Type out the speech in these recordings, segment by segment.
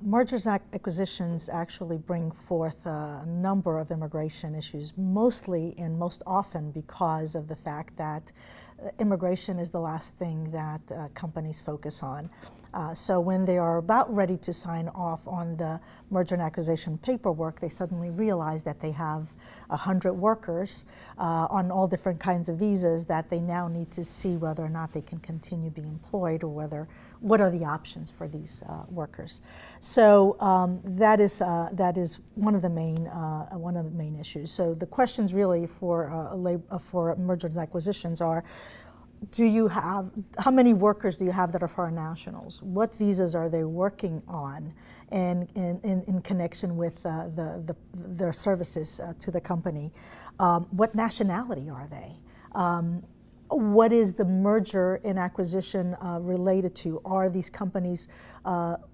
Mergers and acquisitions actually bring forth a number of immigration issues, mostly and most often because of the fact that immigration is the last thing that companies focus on. So when they are about ready to sign off on the merger and acquisition paperwork, they suddenly realize that they have 100 workers on all different kinds of visas that they now need to see whether or not they can continue being employed, or what are the options for these workers. So that is one of the main issues. So the questions really for mergers and acquisitions are: how many workers do you have that are foreign nationals? What visas are they working on, and in connection with their services to the company? What nationality are they? What is the merger and acquisition related to? Are these companies,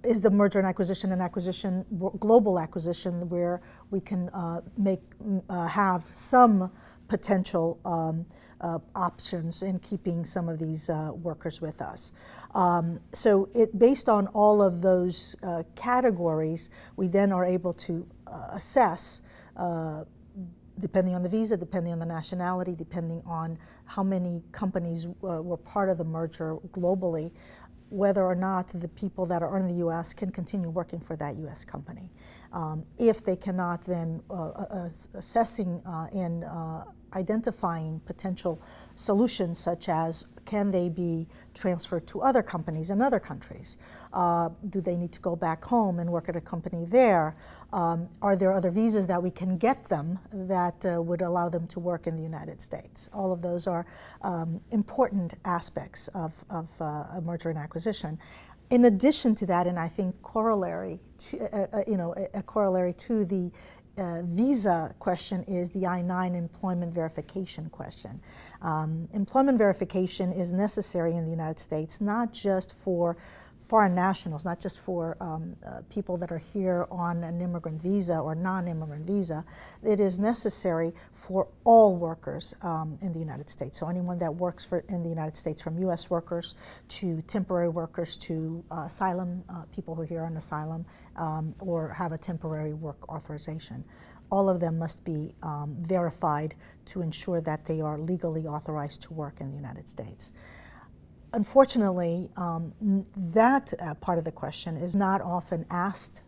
is the merger and acquisition global acquisition, where we can have some potential options in keeping some of these workers with us? So based on all of those categories, we then are able to assess, depending on the visa, depending on the nationality, depending on how many companies were part of the merger globally, whether or not the people that are in the U.S. can continue working for that U.S. company. If they cannot, then assessing and identifying potential solutions, such as, can they be transferred to other companies in other countries? Do they need to go back home and work at a company there? Are there other visas that we can get them that would allow them to work in the United States? All of those are important aspects of a merger and acquisition. In addition to that, and I think a corollary to the visa question is the I-9 employment verification question. Employment verification is necessary in the United States, not just for foreign nationals, not just for people that are here on an immigrant visa or non-immigrant visa. It is necessary for all workers in the United States. So anyone that works in the United States, from U.S. workers to temporary workers to asylum, people who are here on asylum or have a temporary work authorization. All of them must be verified to ensure that they are legally authorized to work in the United States. Unfortunately, that part of the question is not often asked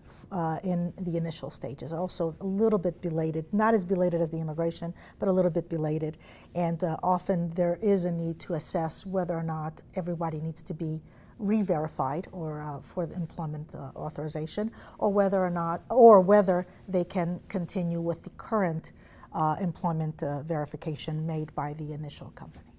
in the initial stages. Also a little bit belated, not as belated as the immigration, but a little bit belated. And often there is a need to assess whether or not everybody needs to be re-verified or for the employment authorization, or whether they can continue with the current employment verification made by the initial company.